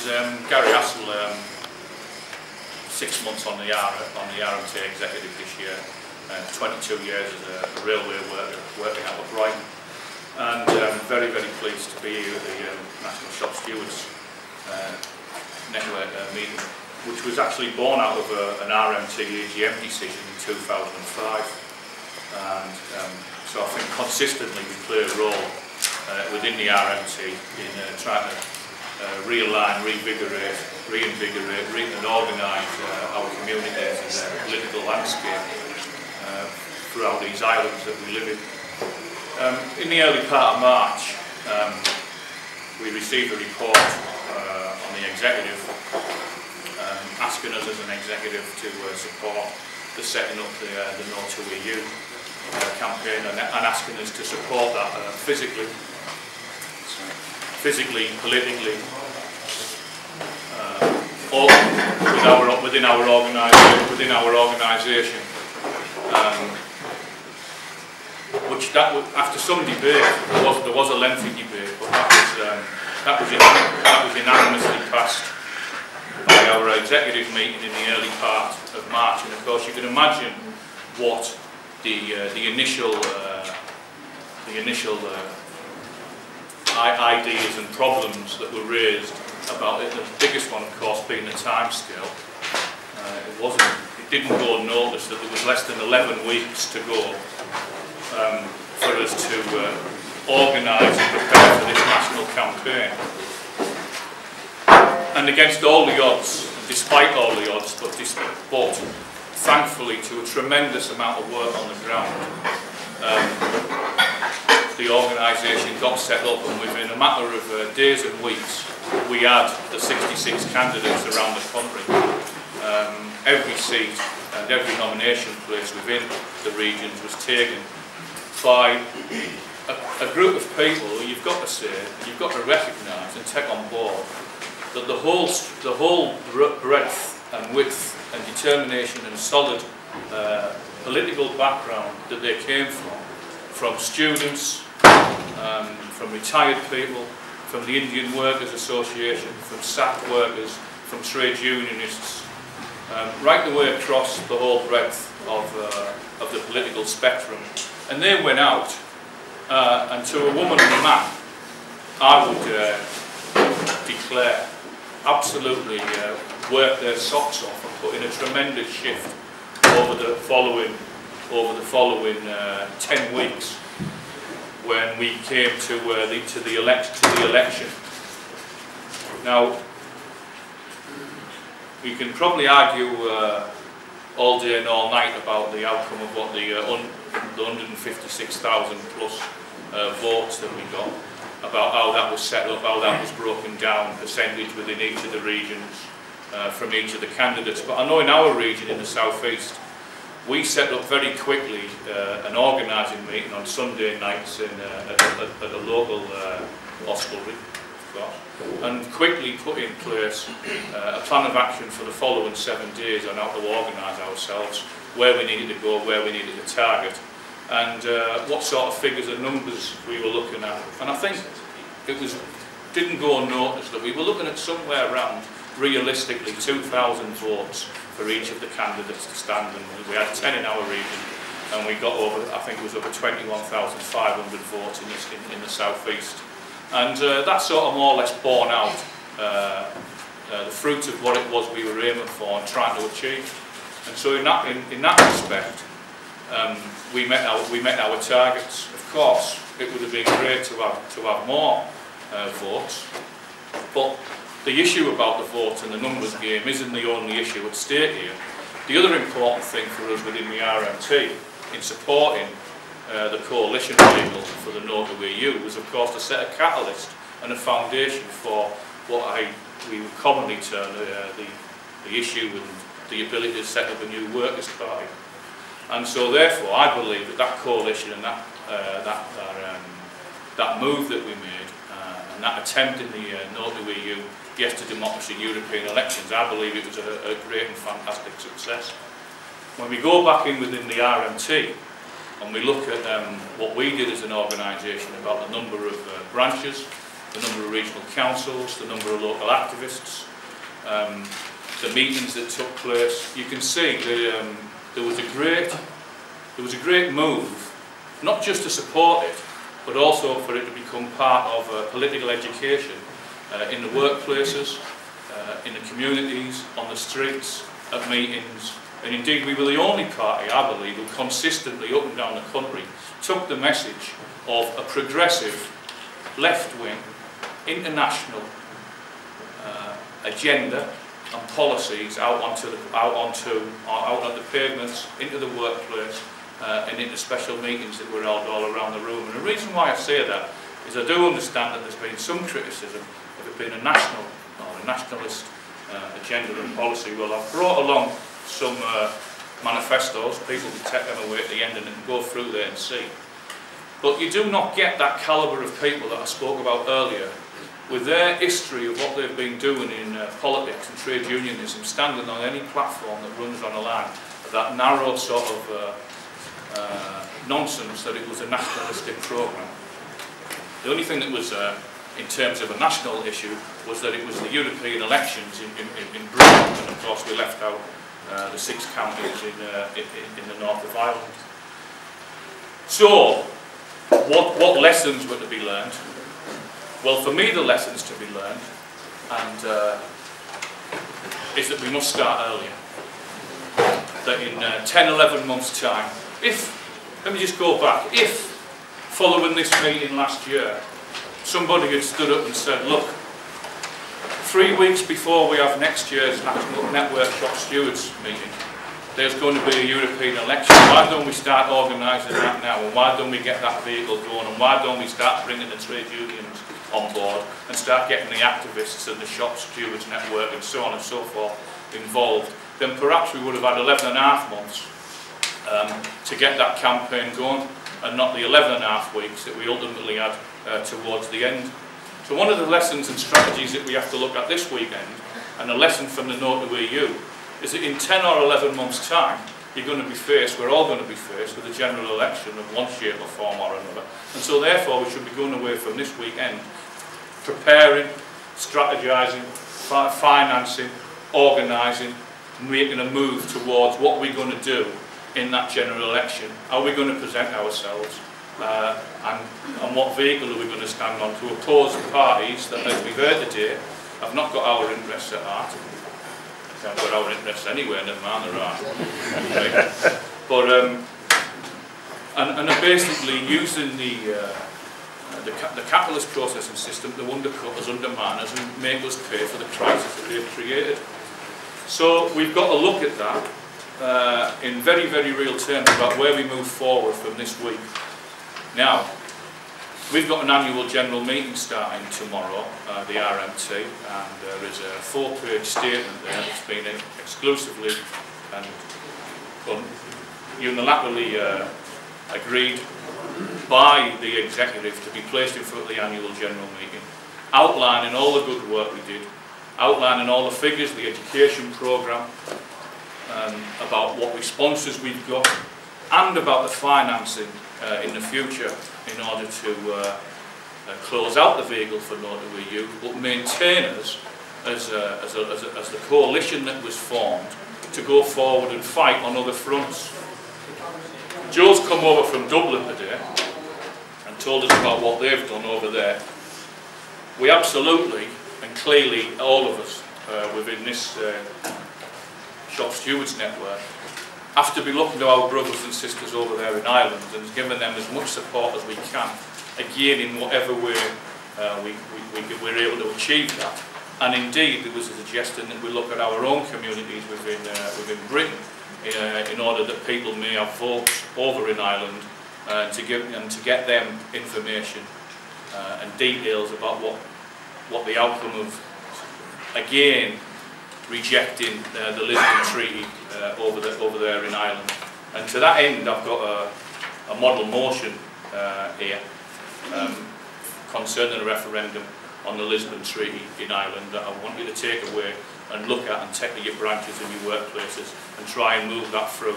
Garry Hassell, 6 months on the RMT executive this year, 22 years as a railway worker working out of Brighton, and very, very pleased to be here at the National Shop Stewards Network meeting, which was actually born out of an RMT AGM decision in 2005, and so I think consistently we play a role within the RMT in trying to realign, reinvigorate, and organise our communities and the political landscape throughout these islands that we live in. In the early part of March, we received a report on the executive asking us as an executive to support the setting up the No2EU campaign, and asking us to support that physically, politically, within our organisation. Which after some debate, there was a lengthy debate, but that was unanimously passed by our executive meeting in the early part of March. And of course, you can imagine what the initial ideas and problems that were raised about it. The biggest one, of course, being the timescale. It didn't go unnoticed that there was less than 11 weeks to go for us to organise and prepare for this national campaign. And against all the odds, despite all the odds, but thankfully to a tremendous amount of work on the ground, the organisation got set up, and within a matter of days and weeks we had the 66 candidates around the country. Every seat and every nomination place within the regions was taken by a group of people who you've got to recognise and take on board that the whole breadth and width and determination and solid political background that they came from students, from retired people, from the Indian Workers Association, from SAC workers, from trade unionists, right the way across the whole breadth of the political spectrum. And they went out, and to a woman and a man, I would declare absolutely worked their socks off and put in a tremendous shift over the following 10 weeks when we came to the election. Now, we can probably argue all day and all night about the outcome of what the 156,000 plus votes that we got, about how that was set up, how that was broken down, percentage within each of the regions, from each of the candidates. But I know in our region, in the southeast, we set up very quickly an organising meeting on Sunday nights at a local hostelry, of course, and quickly put in place a plan of action for the following 7 days on how to organise ourselves, where we needed to go, where we needed to target, and what sort of figures and numbers we were looking at. And I think it didn't go unnoticed that we were looking at somewhere around, realistically, 2,000 votes for each of the candidates to stand, and we had 10 in our region, and we got over, I think it was over 21,500 votes in the southeast. And that sort of more or less borne out the fruit of what it was we were aiming for and trying to achieve. And so in that respect, we met our targets. Of course, it would have been great to have more votes, but the issue about the vote and the numbers game isn't the only issue at stake here. The other important thing for us within the RMT in supporting the coalition vehicle for the No2EU was, of course, to set a catalyst and a foundation for what we would commonly term the issue and the ability to set up a new workers' party. And so, therefore, I believe that coalition and that move that we made and that attempt in the No2EU Yes to Democracy European elections, I believe it was a great and fantastic success. When we go back in within the RMT and we look at what we did as an organisation about the number of branches, the number of regional councils, the number of local activists, the meetings that took place. You can see that there was a great move, not just to support it, but also for it to become part of political education in the workplaces, in the communities, on the streets, at meetings. And indeed we were the only party, I believe, who consistently up and down the country took the message of a progressive, left-wing, international agenda and policies out onto the pavements, into the workplace, and into special meetings that were held all around the room. And the reason why I say that is I do understand that there's been some criticism of it being a national or a nationalist agenda and policy. Well, I've brought along some manifestos. People can take them away at the end and go through there and see. But you do not get that calibre of people that I spoke about earlier, with their history of what they've been doing in politics and trade unionism, standing on any platform that runs on a line of that narrow sort of nonsense that it was a nationalistic programme. The only thing that was, in terms of a national issue, was that it was the European elections in Britain, and of course we left out the 6 counties in the north of Ireland. So, what lessons were to be learned? Well, for me the lessons to be learned is that we must start earlier. That in 10-11 months' time, let me just go back, if following this meeting last year somebody had stood up and said, look, 3 weeks before we have next year's National Shop Stewards meeting, there's going to be a European election, why don't we start organising that now, and why don't we get that vehicle going, and why don't we start bringing the trade unions on board and start getting the activists and the Shop Stewards Network and so on and so forth involved, then perhaps we would have had 11.5 months to get that campaign going, and not the 11.5 weeks that we ultimately had towards the end. So one of the lessons and strategies that we have to look at this weekend, and a lesson from the No2EU, is that in 10 or 11 months' time, we're all going to be faced with a general election of one shape or form or another. And so therefore we should be going away from this weekend preparing, strategising, financing, organising, making a move towards what we're going to do in that general election. How are we going to present ourselves? And what vehicle are we going to stand on to oppose the parties that, as we've heard today, have not got our interests at heart. They haven't got our interests anywhere, never mind their heart. Right. But and are basically using the capitalist processing system to undercut us, undermine us, and make us pay for the crisis that they've created. So we've got to look at that in very, very real terms about where we move forward from this week. Now, we've got an annual general meeting starting tomorrow, the RMT, and there is a 4-page statement there that's been exclusively and unilaterally agreed by the executive to be placed in front of the annual general meeting, outlining all the good work we did, outlining all the figures, the education programme, about what sponsors we've got, and about the financing in the future in order to close out the vehicle for No2EU, but maintain us as the coalition that was formed to go forward and fight on other fronts. Joe's come over from Dublin today and told us about what they've done over there. We absolutely and clearly, all of us within this Shop Stewards Network have to be looking to our brothers and sisters over there in Ireland and giving them as much support as we can, again in whatever way we're able to achieve that. And indeed there was a suggestion that we look at our own communities within Britain in order that people may have votes over in Ireland to get them information and details about what the outcome of, again, rejecting the Lisbon Treaty over there in Ireland. And to that end, I've got a model motion here concerning a referendum on the Lisbon Treaty in Ireland that I want you to take away and look at and take to your branches and your workplaces and try and move that through.